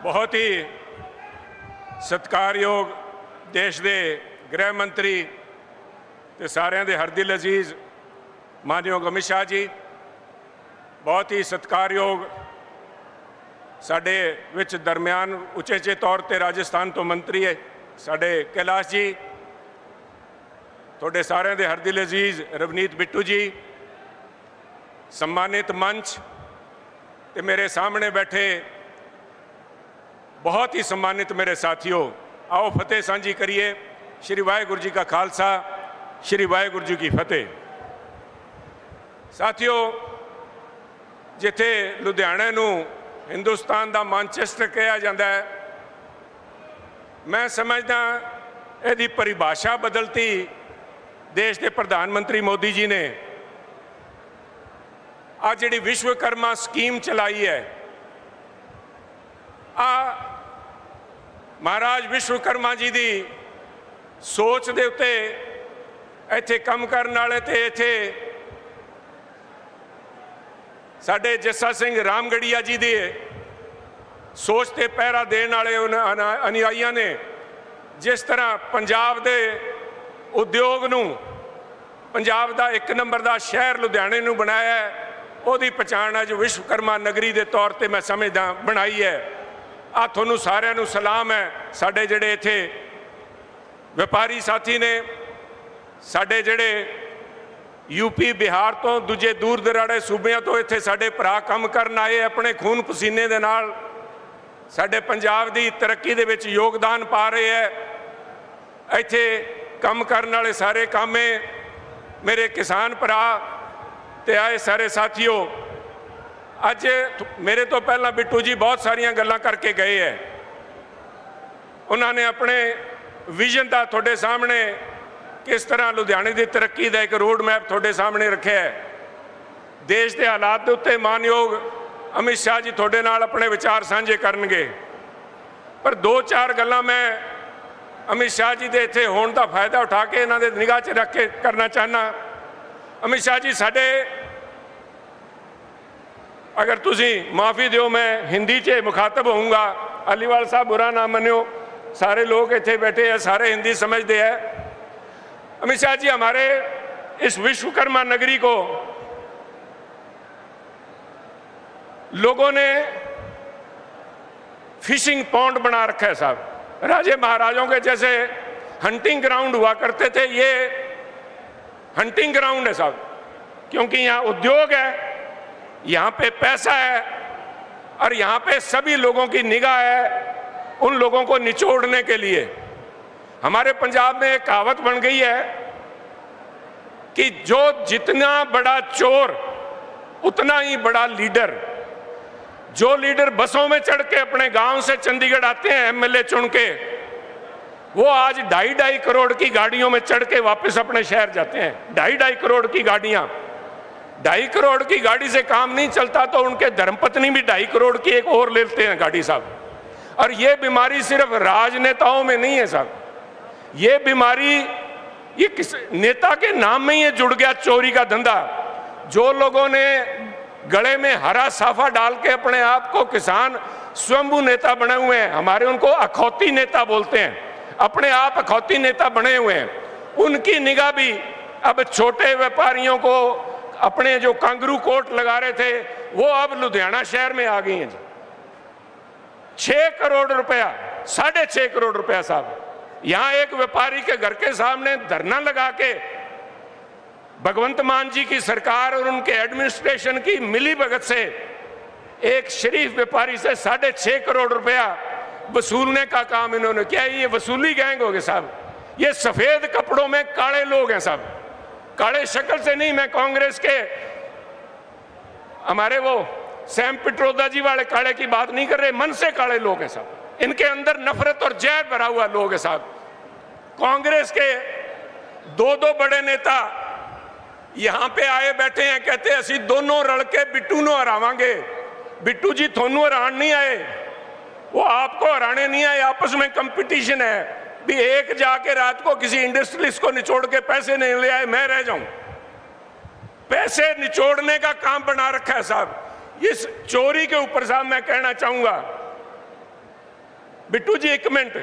बहुत ही सत्कारयोग देश के गृह मंत्री ते सारिਆਂ ਦੇ हरदिल अजीज मानयोग अमित शाह जी, बहुत ही सत्कारयोग साडे विच दरम्यान उचेचे तौर पर राजस्थान तो मंत्री है साडे कैलाश जी, थोड़े सारिਆਂ ਦੇ हरदिल अजीज रवनीत बिट्टू जी, सम्मानित मंच ते मेरे सामने बैठे बहुत ही सम्मानित मेरे साथियों, आओ फतेह सांझी करिए। श्री वाहेगुरु जी का खालसा, श्री वाहेगुरु जी की फतेह। साथियों, जिथे लुधियाने नूं हिंदुस्तान का मैनचेस्टर कहा जाता है, मैं समझदा यदी परिभाषा बदलती देश के प्रधानमंत्री मोदी जी ने। आज जिहड़ी विश्वकर्मा स्कीम चलाई है, महाराज विश्वकर्मा जी की सोच के उत्ते इत्थे काम करने वाले ते इत्थे साडे जस्सा सिंह रामगढ़िया जी की सोच ते पहरा देने वाले अनुयायियों ने जिस तरह पंजाब के उद्योग नूं, पंजाब का एक नंबर का शहर लुधियाने नूं बनाया है, उहदी पहचान अज विश्वकर्मा नगरी के तौर पर मैं समझदा बनाई है। आ तुहानूं सारिआं नूं सलाम है। साडे जिहड़े इत्थे व्यापारी साथी ने, साडे जिहड़े यूपी बिहार तो दूजे दूर दराड़े सूबियां तो इत्थे साडे भरा काम करन आए, अपने खून पसीने दे नाल साडे पंजाब दी तरक्की दे विच योगदान पा रहे हैं। इत्थे काम करन वाले सारे कामे मेरे किसान भरा ते आए सारे साथियों, अज मेरे तो पहला बिट्टू जी बहुत सारिया गल्लां करके गए हैं। उन्होंने अपने विजन का थोड़े सामने किस तरह लुधियाने की तरक्की का एक रोड मैप थोड़े सामने रखे है। देश के हालात के उत्ते मानयोग अमित शाह जी थोड़े नाल अपने विचार साझे करनगे, पर दो चार गल्लां मैं अमित शाह जी के इत्थे होने का फायदा उठा के इन्हां दे निगाह च रख के करना चाहना। अमित शाह जी, साडे अगर तुसी माफ़ी दो मैं हिंदी च मुखातब होऊंगा, अलीवाल साहब बुरा ना मनियो, सारे लोग इत्थे बैठे हैं, सारे हिंदी समझते हैं। अमित शाह जी, हमारे इस विश्वकर्मा नगरी को लोगों ने फिशिंग पॉन्ड बना रखा है साहब। राजे महाराजों के जैसे हंटिंग ग्राउंड हुआ करते थे, ये हंटिंग ग्राउंड है साहब, क्योंकि यहाँ उद्योग है, यहाँ पे पैसा है और यहाँ पे सभी लोगों की निगाह है उन लोगों को निचोड़ने के लिए। हमारे पंजाब में एक कहावत बन गई है कि जो जितना बड़ा चोर उतना ही बड़ा लीडर। जो लीडर बसों में चढ़ के अपने गांव से चंडीगढ़ आते हैं एमएलए चुन के, वो आज 2.5 करोड़ की गाड़ियों में चढ़ के वापस अपने शहर जाते हैं। 2.5 करोड़ की गाड़ियां, 2.5 करोड़ की गाड़ी से काम नहीं चलता तो उनके धर्मपत्नी भी 2.5 करोड़ की एक और लेते हैं गाड़ी साहब। और ये बीमारी सिर्फ राजनेताओं में नहीं है साहब, ये बीमारी ये किस नेता के नाम में ही जुड़ गया, चोरी का धंधा। जो लोगों ने गले में हरा साफा डाल के अपने आप को किसान स्वयंभू नेता बने हुए हैं, हमारे उनको अखौती नेता बोलते हैं, अपने आप अखौती नेता बने हुए हैं, उनकी निगाह भी अब छोटे व्यापारियों को अपने जो कांगरू कोट लगा रहे थे वो अब लुधियाना शहर में आ गई हैं जी। 6 करोड़ रुपया, 6.5 करोड़ रुपया साहब, यहाँ एक व्यापारी के घर के सामने धरना लगा के भगवंत मान जी की सरकार और उनके एडमिनिस्ट्रेशन की मिली भगत से एक शरीफ व्यापारी से 6.5 करोड़ रुपया वसूलने का काम इन्होंने किया। ये वसूली गैंग हो गए साहब, ये सफेद कपड़ों में काले लोग हैं साहब, काले शक्ल से नहीं। मैं कांग्रेस के हमारे वो सैम पिट्रोदा जी वाले काले की बात नहीं कर रहे, मन से काले लोग हैं साहब, इनके अंदर नफरत और जहर भरा हुआ लोग हैं साहब। कांग्रेस के दो बड़े नेता यहां पे आए बैठे हैं, कहते असी दोनों रल के बिट्टू नूं हरावांगे। बिट्टू जी थोनू हरान नहीं आए, वो आपको हराने नहीं आए, आपस में कंपटीशन है भी एक जाके रात को किसी इंडस्ट्रियलिस्ट को निचोड़ के पैसे नहीं ले आए मैं रह जाऊं। पैसे निचोड़ने का काम बना रखा है साहब। इस चोरी के ऊपर साहब मैं कहना चाहूंगा बिट्टू जी एक मिनट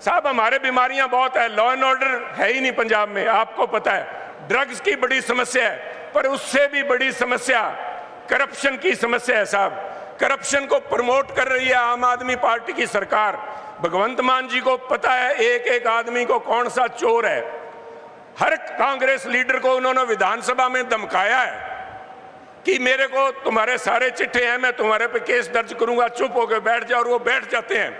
साहब, हमारे बीमारियां बहुत है, लॉ एंड ऑर्डर है ही नहीं पंजाब में, आपको पता है। ड्रग्स की बड़ी समस्या है, पर उससे भी बड़ी समस्या करप्शन की समस्या है साहब। करप्शन को प्रमोट कर रही है आम आदमी पार्टी की सरकार। भगवंत मान जी को पता है एक एक आदमी को कौन सा चोर है। हर कांग्रेस लीडर को उन्होंने विधानसभा में धमकाया है कि मेरे को तुम्हारे सारे चिट्ठे हैं, मैं तुम्हारे पे केस दर्ज करूंगा, चुप होकर बैठ जाओ, और वो बैठ जाते हैं,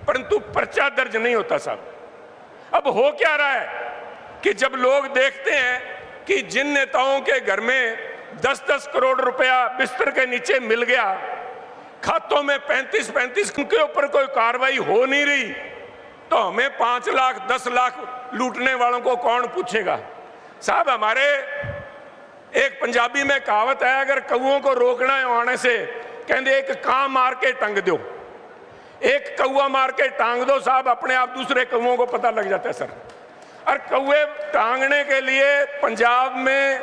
परंतु पर्चा दर्ज नहीं होता साहब। अब हो क्या रहा है कि जब लोग देखते हैं कि जिन नेताओं के घर में 10-10 करोड़ रुपया बिस्तर के नीचे मिल गया, खातों में 35-35 के ऊपर कोई कार्रवाई हो नहीं रही, तो हमें 5 लाख 10 लाख लूटने वालों को कौन पूछेगा साहब। हमारे एक पंजाबी में कहावत है, अगर कौओं को रोकना है आने से, कहते एक कां मार के टंग दो, एक कौआ मार के टांग दो साहब, अपने आप दूसरे कौओं को पता लग जाता है सर। और कौए टांगने के लिए पंजाब में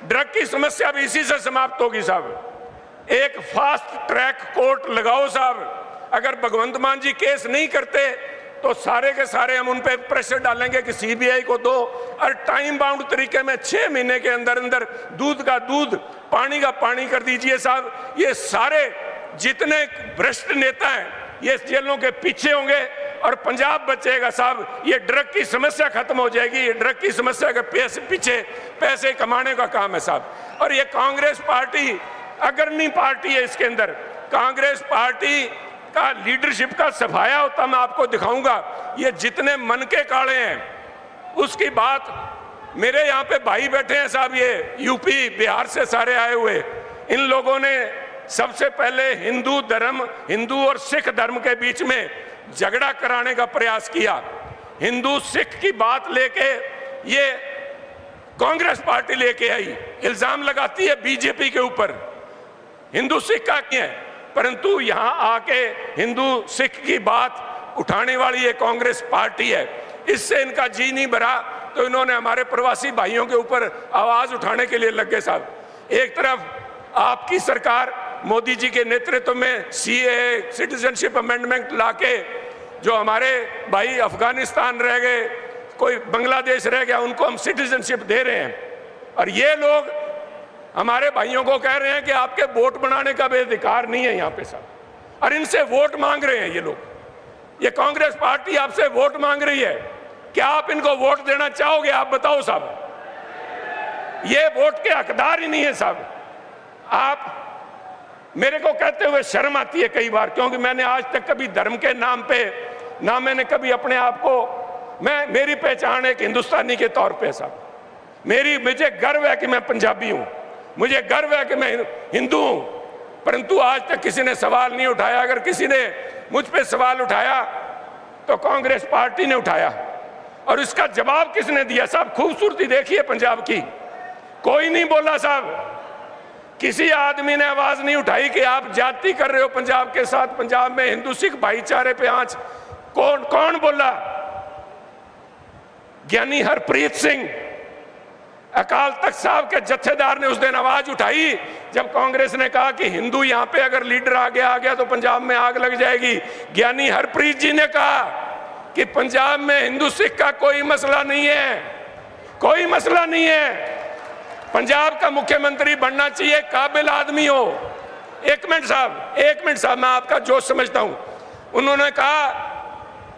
ड्रग की समस्या भी इसी से समाप्त होगी साहब। एक फास्ट ट्रैक कोर्ट लगाओ साहब। अगर भगवंत मान जी केस नहीं करते तो सारे के सारे हम उन पे प्रेशर डालेंगे कि सीबीआई को दो, और टाइम बाउंड तरीके में 6 महीने के अंदर अंदर दूध का दूध, पानी का पानी कर दीजिए साहब। ये सारे जितने भ्रष्ट नेता हैं ये जेलों के पीछे होंगे और पंजाब बचेगा साहब। ये ड्रग की समस्या खत्म हो जाएगी। ये ड्रग की समस्या के पीछे पैसे कमाने का काम है साहब। और ये कांग्रेस पार्टी अग्रणी पार्टी है, इसके अंदर कांग्रेस पार्टी का लीडरशिप का सफाया होता मैं आपको दिखाऊंगा। ये जितने मन के काले हैं उसकी बात, मेरे यहाँ पे भाई बैठे हैं साहब, ये यूपी बिहार से सारे आए हुए, इन लोगों ने सबसे पहले हिंदू और सिख धर्म के बीच में झगड़ा कराने का प्रयास किया। हिंदू सिख की बात लेके ये कांग्रेस पार्टी लेके आई, इल्जाम लगाती है बीजेपी के ऊपर, हिंदू सिख का क्या है, परंतु यहां आके हिंदू सिख की बात उठाने वाली ये कांग्रेस पार्टी है। इससे इनका जी नहीं भरा तो इन्होंने हमारे प्रवासी भाइयों के ऊपर आवाज उठाने के लिए लग गए साहब। एक तरफ आपकी सरकार मोदी जी के नेतृत्व में सीए सिटीजनशिप अमेंडमेंट लाके जो हमारे भाई अफगानिस्तान रह गए, कोई बांग्लादेश रह गया, उनको हम सिटीजनशिप दे रहे हैं, और ये लोग हमारे भाइयों को कह रहे हैं कि आपके वोट बनाने का भी अधिकार नहीं है यहाँ पे साहब, और इनसे वोट मांग रहे हैं ये लोग। ये कांग्रेस पार्टी आपसे वोट मांग रही है, क्या आप इनको वोट देना चाहोगे? आप बताओ साहब। ये वोट के हकदार ही नहीं है साहब। आप मेरे को कहते हुए शर्म आती है कई बार, क्योंकि मैंने आज तक कभी धर्म के नाम पे ना मैंने कभी अपने आप को, मेरी पहचान एक हिंदुस्तानी के तौर पे साहब। मुझे गर्व है कि मैं पंजाबी हूँ, मुझे गर्व है कि मैं हिंदू हूँ, परंतु आज तक किसी ने सवाल नहीं उठाया। अगर किसी ने मुझ पे सवाल उठाया तो कांग्रेस पार्टी ने उठाया, और इसका जवाब किसने दिया साहब? खूबसूरती देखिए पंजाब की, कोई नहीं बोला साहब। किसी आदमी ने आवाज नहीं उठाई कि आप जाति कर रहे हो पंजाब के साथ, पंजाब में हिंदू सिख भाईचारे पे आंच। कौन बोला? ज्ञानी हरप्रीत सिंह अकाल तख्त साहब के जत्थेदार ने उस दिन आवाज उठाई जब कांग्रेस ने कहा कि हिंदू यहाँ पे अगर लीडर आ गया तो पंजाब में आग लग जाएगी। ज्ञानी हरप्रीत जी ने कहा कि पंजाब में हिंदू सिख का कोई मसला नहीं है, कोई मसला नहीं है। पंजाब का मुख्यमंत्री बनना चाहिए काबिल आदमी हो। एक मिनट साहब, मैं आपका जोश समझता हूं। उन्होंने कहा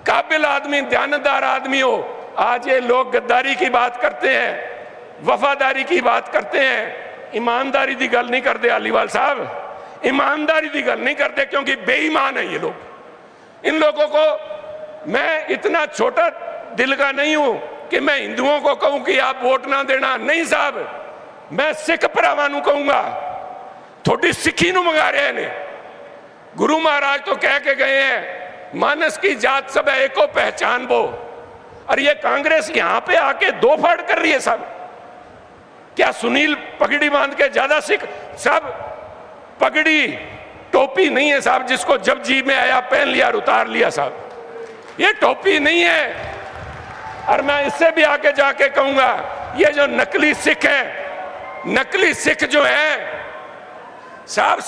काबिल आदमी, ध्यानदार आदमी हो। आज ये लोग गद्दारी की बात करते हैं, वफादारी की बात करते हैं, ईमानदारी की गल नहीं करते। अलीवाल साहब ईमानदारी की गल नहीं करते, क्योंकि बेईमान है ये लोग। इन लोगों को मैं इतना छोटा दिल का नहीं हूं कि मैं हिंदुओं को कहूं कि आप वोट ना देना। नहीं साहब, मैं सिख भरावां नूं कहूंगा, थोड़ी सिखी नूं मंगा रहे ने। गुरु महाराज तो कह के गए हैं, मानस की जात सब है एको पहचान वो। और ये कांग्रेस यहां पे आके दो फाड़ कर रही है साहब। क्या सुनील पगड़ी बांध के ज्यादा सिख? सब पगड़ी टोपी नहीं है साहब, जिसको जब जी में आया पहन लिया और उतार लिया साहब। ये टोपी नहीं है। और मैं इससे भी आके जाके कहूंगा, ये जो नकली सिख है, नकली सिख जो है साहब,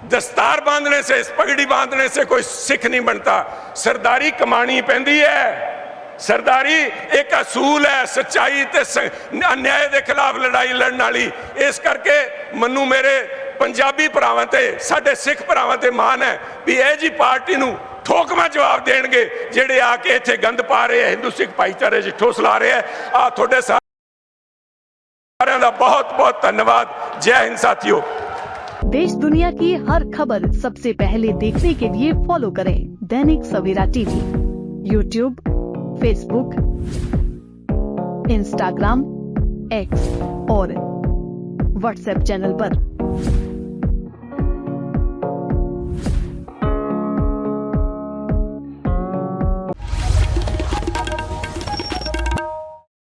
दस्तार बांधने से, पगड़ी बांधने से कोई सिख नहीं बनता। सरदारी कमानी पैंदी है। सरदारी एक असूल है, सच्चाई ते अन्याय के खिलाफ लड़ाई लड़न वाली। इस करके मनु मेरे पंजाबी भरावां ते, साडे सिख भरावां ते मान है भी यह जी पार्टी नूं ठोकवा जवाब देणगे जिहड़े आके इत्थे गंद पा रहे हैं, हिंदू सिख भाईचारे च ठोस ला रहे हैं। आ तुहाडे सारिਆਂ दा बहुत बहुत धन्यवाद। जय हिंद साथियों। देश दुनिया की हर खबर सबसे पहले देखने के लिए फॉलो करें Dainik Savera TV, YouTube, Facebook, Instagram, X और व्हाट्सएप चैनल पर।